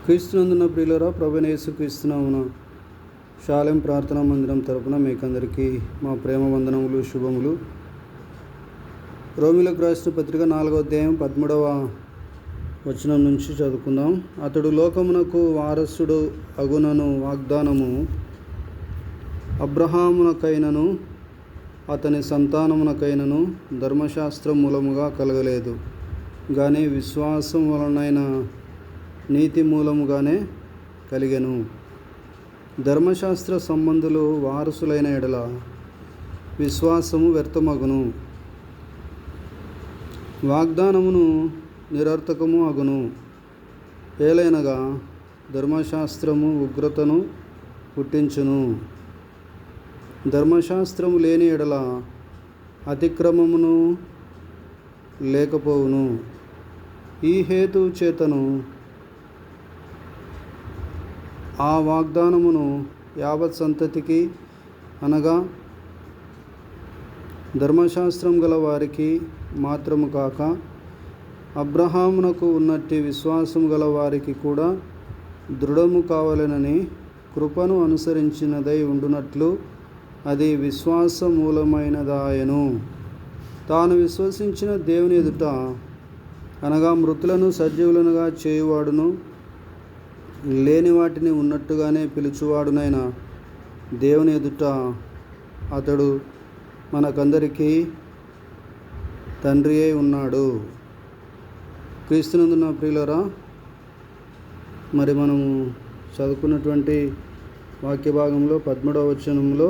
క్రీస్తునందున ప్రియులరా, ప్రభువైన యేసుక్రీస్తునామమున షాలేం ప్రార్థనా మందిరం తరపున మీకందరికీ మా ప్రేమ వందనములు, శుభములు. రోమీయులకు రాసిన పత్రిక 4వ అధ్యాయం 13వ వచనం నుంచి చదువుకుందాం. అతడు లోకమునకు వారసుడు అగునను వాగ్దానము అబ్రహామునకైనను అతని సంతానమునకైనను ధర్మశాస్త్రం మూలముగా కలగలేదు, కానీ విశ్వాసం వలనైన నీతి మూలముగానే కలిగెను. ధర్మశాస్త్ర సంబంధులు వారసులైన ఎడల విశ్వాసము వ్యర్థమగును, వాగ్దానమును నిరర్థకము అగును. ఏలైనగా ధర్మశాస్త్రము ఉగ్రతను పుట్టించును. ధర్మశాస్త్రము లేని ఎడల అతిక్రమమును లేకపోవును. ఈ హేతు చేతను ఆ వాగ్దానమును యావత్ సంతతికి, అనగా ధర్మశాస్త్రం గల వారికి మాత్రము కాక అబ్రహామునకు ఉన్నట్టి విశ్వాసం గల వారికి కూడా దృఢము కావాలనని కృపను అనుసరించినదై ఉండునట్లు అది విశ్వాస మూలమైనదాయను. తాను విశ్వసించిన దేవుని ఎదుట, అనగా మృతులను సజీవులనుగా చేయువాడును, లేని వాటిని ఉన్నట్టుగానే పిలుచువాడునైన దేవుని ఎదుట అతడు మనకందరికీ తండ్రి అయి ఉన్నాడు. క్రీస్తునందున ప్రియులరా, మరి మనము చదువుకున్నటువంటి వాక్య భాగంలో 13వ వచనంలో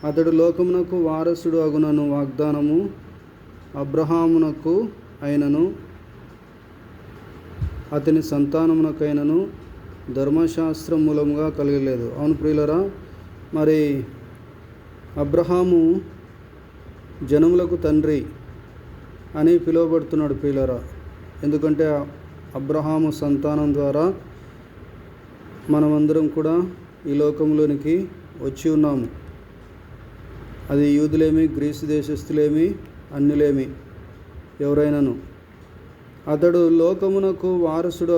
అతడు లోకమునకు వారసుడు అగునను వాగ్దానము అబ్రహామునకు అయినను అతని సంతానమునకైనను ధర్మశాస్త్రం మూలముగా కలగలేదు. అవును ప్రియులరా, మరి అబ్రహాము జనములకు తండ్రి అని పిలువబడుతున్నాడు ప్రియులరా. ఎందుకంటే అబ్రహాము సంతానం ద్వారా మనమందరం కూడా ఈ లోకంలోనికి వచ్చి ఉన్నాము. అది యూదులేమి, గ్రీసు దేశస్థులేమి, అన్యులేమి, ఎవరైనాను. అతడు లోకమునకు వారసుడు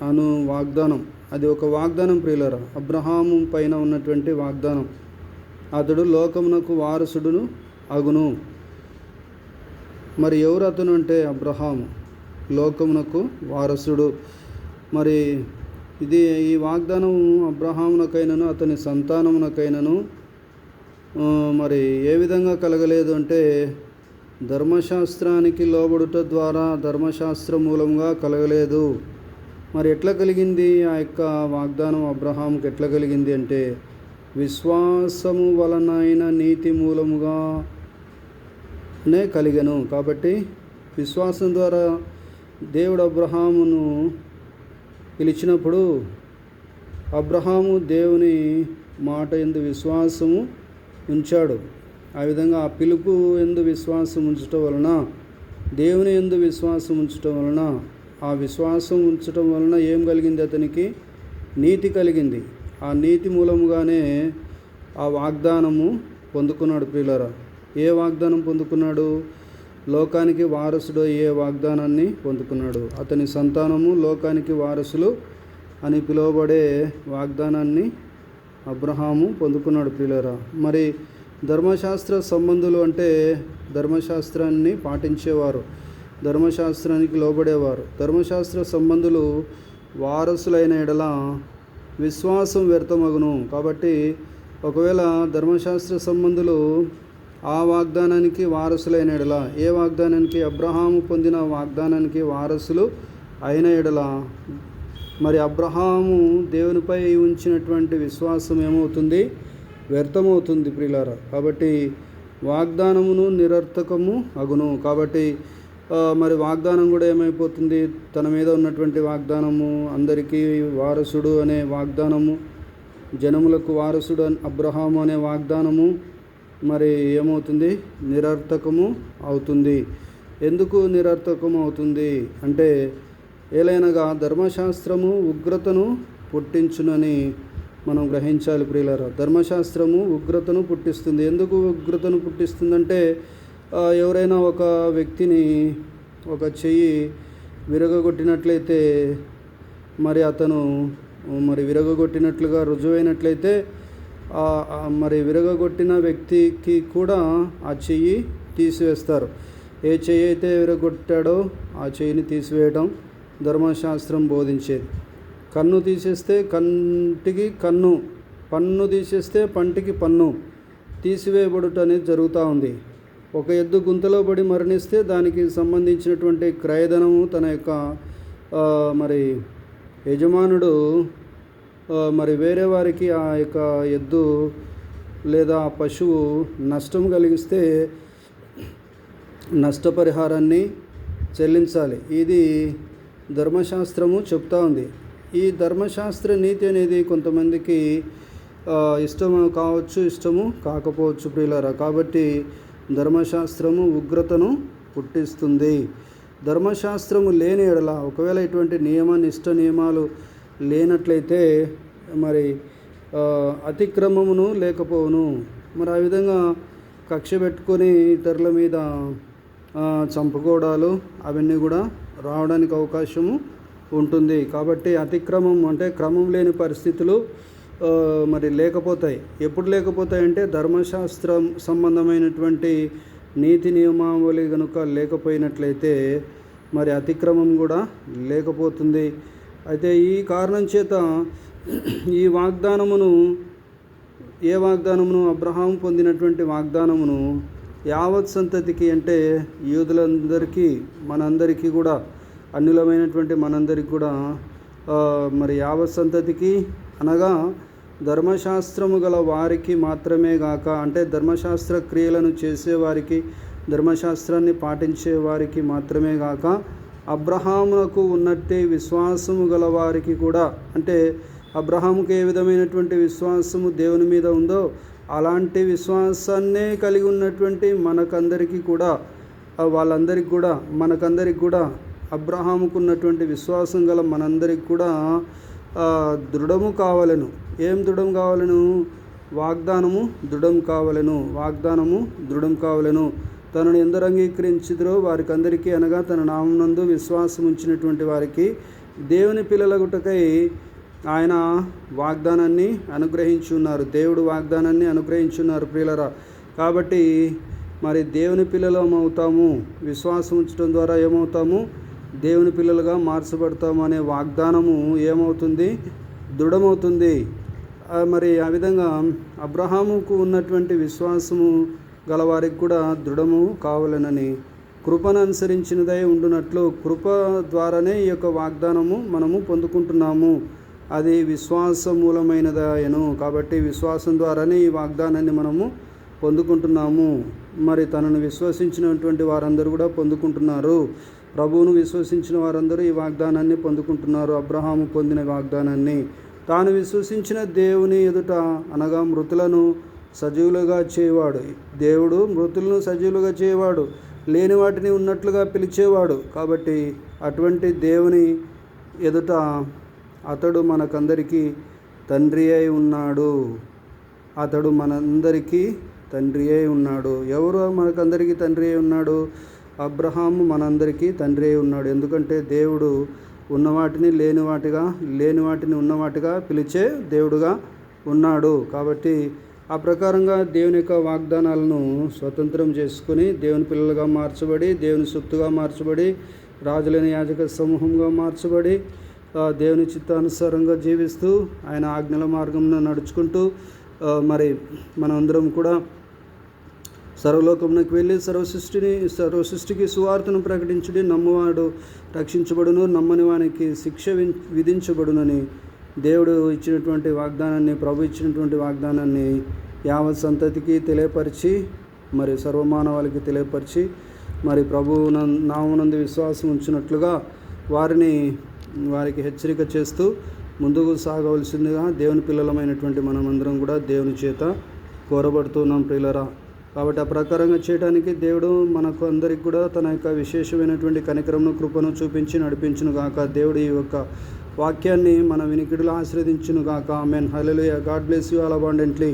అను వాగ్దానం, అది ఒక వాగ్దానం ప్రియులరా, అబ్రహాము పైన ఉన్నటువంటి వాగ్దానం. అతడు లోకమునకు వారసుడును అగును. మరి ఎవరు అతను అంటే అబ్రహాము, లోకమునకు వారసుడు. మరి ఈ వాగ్దానం అబ్రహామునకైనను అతని సంతానమునకైనను మరి ఏ విధంగా కలగలేదు అంటే ధర్మశాస్త్రానికి లోబడుట ద్వారా ధర్మశాస్త్రం మూలంగా కలగలేదు. మరి ఎట్లా కలిగింది ఆ యొక్క వాగ్దానం అబ్రహాముకి? ఎట్లా కలిగింది అంటే విశ్వాసము వలనైన నీతి మూలముగానే కలిగెను. కాబట్టి విశ్వాసం ద్వారా దేవుడు అబ్రహామును పిలిచినప్పుడు అబ్రహాము దేవుని మాట యందు విశ్వాసము ఉంచాడు. ఆ విధంగా ఆ పిలుపు యందు విశ్వాసం ఉంచటం వలన, దేవుని యందు విశ్వాసం ఉంచటం వలన, ఆ విశ్వాసం ఉంచటం వలన ఏం కలిగింది? అతనికి నీతి కలిగింది. ఆ నీతి మూలముగానే ఆ వాగ్దానము పొందుకున్నాడు ప్రియులారా. ఏ వాగ్దానం పొందుకున్నాడు? లోకానికి వారసుడు అయ్యే వాగ్దానాన్ని పొందుకున్నాడు. అతని సంతానము లోకానికి వారసులు అని పిలువబడే వాగ్దానాన్ని అబ్రహాము పొందుకున్నాడు ప్రియులారా. మరి ధర్మశాస్త్ర సంబంధులు అంటే ధర్మశాస్త్రాన్ని పాటించేవారు, ధర్మశాస్త్రానికి లోబడేవారు. ధర్మశాస్త్ర సంబంధులు వారసులైన ఎడల విశ్వాసం వ్యర్థమగును. కాబట్టి ఒకవేళ ధర్మశాస్త్ర సంబంధులు ఆ వాగ్దానానికి వారసులైన ఎడల, ఏ వాగ్దానానికి? అబ్రహాము పొందిన వాగ్దానానికి వారసులు అయిన ఎడల మరి అబ్రహాము దేవునిపై ఉంచినటువంటి విశ్వాసం ఏమవుతుంది? వ్యర్థమవుతుంది ప్రియులారా. కాబట్టి వాగ్దానమును నిరర్థకము అగును. కాబట్టి మరి వాగ్దానం కూడా ఏమైపోతుంది? తన మీద ఉన్నటువంటి వాగ్దానము, అందరికీ వారసుడు అనే వాగ్దానము, జనములకు వారసుడు అబ్రహాము అనే వాగ్దానము మరి ఏమవుతుంది? నిరర్థకము అవుతుంది. ఎందుకు నిరర్థకము అవుతుంది అంటే ఏలైనగా ధర్మశాస్త్రము ఉగ్రతను పుట్టించునని మనం గ్రహించాలి ప్రియులారా. ధర్మశాస్త్రము ఉగ్రతను పుట్టిస్తుంది. ఎందుకు ఉగ్రతను పుట్టిస్తుందంటే ఎవరైనా ఒక వ్యక్తిని ఒక చెయ్యి విరగగొట్టినట్లయితే మరి అతను మరి విరగగొట్టినట్లుగా రుజువైనట్లయితే మరి విరగగొట్టిన వ్యక్తికి కూడా ఆ చెయ్యి తీసివేస్తారు. ఏ చెయ్యి అయితే విరగొట్టాడో ఆ చెయ్యిని తీసివేయడం ధర్మశాస్త్రం బోధించేది. కన్ను తీసేస్తే కంటికి కన్ను, పన్ను తీసేస్తే పంటికి పన్ను తీసివేయబడుట అనేది జరుగుతూ ఉంది. ఒక ఎద్దు గుంతలో పడి మరణిస్తే దానికి సంబంధించినటువంటి క్రయధనము తన యొక్క మరి యజమానుడు మరి వేరే వారికి ఆ యొక్క ఎద్దు లేదా ఆ పశువు నష్టం కలిగిస్తే నష్టపరిహారాన్ని చెల్లించాలి. ఇది ధర్మశాస్త్రము చెప్తా ఉంది. ఈ ధర్మశాస్త్ర నీతి అనేది కొంతమందికి ఇష్టము కావచ్చు, ఇష్టము కాకపోవచ్చు ప్రియులారా. కాబట్టి ధర్మశాస్త్రము ఉగ్రతను పుట్టిస్తుంది. ధర్మశాస్త్రము లేని ఎడల, ఒకవేళ ఇటువంటి నిష్ట నియమాలు లేనట్లయితే మరి అతిక్రమమును లేకపోవును. మరి ఆ విధంగా కక్ష పెట్టుకొని ఇతరుల మీద చంపుకోవడాలు అవన్నీ కూడా రావడానికి అవకాశము ఉంటుంది. కాబట్టి అతిక్రమం అంటే క్రమం లేని పరిస్థితులు మరి లేకపోతాయి. ఎప్పుడు లేకపోతాయంటే ధర్మశాస్త్రం సంబంధమైనటువంటి నీతి నియమావళి కనుక లేకపోయినట్లయితే మరి అతిక్రమం కూడా లేకపోతుంది. అయితే ఈ కారణం చేత ఈ వాగ్దానమును, ఏ వాగ్దానమును, అబ్రహాము పొందినటువంటి వాగ్దానమును యావత్ సంతతికి అంటే యూదులందరికీ, మనందరికీ కూడా, అన్యులమైనటువంటి మనందరికీ కూడా మరి యావత్ సంతతికి అనగా ధర్మశాస్త్రము గల వారికి మాత్రమే గాక, అంటే ధర్మశాస్త్ర క్రియలను చేసేవారికి, ధర్మశాస్త్రాన్ని పాటించే వారికి మాత్రమే గాక, అబ్రహామునకు ఉన్నట్టే విశ్వాసము గల వారికి కూడా, అంటే అబ్రహాముకు ఏ విధమైనటువంటి విశ్వాసము దేవుని మీద ఉందో అలాంటి విశ్వాసాన్నే కలిగి ఉన్నటువంటి మనకందరికీ కూడా, వాళ్ళందరికీ కూడా, మనకందరికి కూడా, అబ్రహాముకు ఉన్నటువంటి విశ్వాసం గల మనందరికి కూడా దృఢము కావలెను. ఏం దృఢం కావలెను? వాగ్దానము దృఢం కావలెను. వాగ్దానము దృఢం కావలెను. తనను ఎందరు అంగీకరించిదరో వారికి అందరికీ, అనగా తన నామమునందు విశ్వాసం ఉంచినటువంటి వారికి దేవుని పిల్లలగుటకై ఆయన వాగ్దానాన్ని అనుగ్రహించి ఉన్నారు. దేవుడు వాగ్దానాన్ని అనుగ్రహించున్నారు ప్రియులరా. కాబట్టి మరి దేవుని పిల్లలం అవుతాము. విశ్వాసం ఉంచడం ద్వారా ఏమవుతాము? దేవుని పిల్లలుగా మార్చబడతాము అనే వాగ్దానము ఏమవుతుంది? దృఢమవుతుంది. మరి ఆ విధంగా అబ్రహాముకు ఉన్నటువంటి విశ్వాసము గలవారికి కూడా దృఢము కావాలనని, కృపను అనుసరించినదై ఉండునట్లు కృప ద్వారానే ఈ యొక్క వాగ్దానము మనము పొందుకుంటున్నాము. అది విశ్వాస మూలమైనదయను. కాబట్టి విశ్వాసం ద్వారానే ఈ వాగ్దానాన్ని మనము పొందుకుంటున్నాము. మరి తనను విశ్వసించినటువంటి వారందరూ కూడా పొందుకుంటున్నారు. ప్రభువును విశ్వసించిన వారందరూ ఈ వాగ్దానాన్ని పొందుకుంటున్నారు. అబ్రహాము పొందిన వాగ్దానాన్ని తాను విశ్వసించిన దేవుని ఎదుట, అనగా మృతులను సజీవులుగా చేయవాడు. దేవుడు మృతులను సజీవులుగా చేయవాడు, లేని వాటిని ఉన్నట్లుగా పిలిచేవాడు. కాబట్టి అటువంటి దేవుని ఎదుట అతడు మనకందరికీ తండ్రి అయి ఉన్నాడు. అతడు మనందరికీ తండ్రి అయి ఉన్నాడు. ఎవరు మనకందరికీ తండ్రి అయి ఉన్నాడు? అబ్రహాము మనందరికీ తండ్రి అయి ఉన్నాడు. ఎందుకంటే దేవుడు ఉన్నవాటిని లేనివాటిగా, లేని వాటిని ఉన్నవాటిగా పిలిచే దేవుడుగా ఉన్నాడు. కాబట్టి ఆ ప్రకారంగా దేవుని యొక్క వాగ్దానాలను స్వతంత్రం చేసుకుని దేవుని పిల్లలుగా మార్చబడి, దేవుని సొత్తుగా మార్చబడి, రాజులైన యాజక సమూహంగా మార్చబడి, దేవుని చిత్తానుసారంగా జీవిస్తూ ఆయన ఆజ్ఞల మార్గంలో నడుచుకుంటూ మరి మనందరం కూడా సర్వలోకమునకు వెళ్ళి సర్వసృష్టికి సువార్తను ప్రకటించుడి. నమ్మువాడు రక్షించబడును, నమ్మని వానికి శిక్ష విధించబడునని దేవుడు ఇచ్చినటువంటి వాగ్దానాన్ని, ప్రభు ఇచ్చినటువంటి వాగ్దానాన్ని యావత్ సంతతికి తెలియపరిచి, మరి సర్వమానవాళికి తెలియపరిచి, మరి ప్రభువు నామమునందు విశ్వాసం ఉంచినట్లుగా వారికి హెచ్చరిక చేస్తూ ముందుకు సాగవలసిందిగా దేవుని పిల్లలమైనటువంటి మనమందరం కూడా దేవుని చేత కోరబడుతున్నాం ప్రియులరా. కాబట్టి ఆ ప్రకారంగా చేయడానికి దేవుడు మనకు అందరికి కూడా తన యొక్క విశేషమైనటువంటి కనికరమును, కృపను చూపించి నడిపించును గాక. దేవుడు ఈ యొక్క వాక్యాన్ని మన వినికిడిలో ఆశీర్వదించును గాక. Amen. Hallelujah. God bless you all abundantly.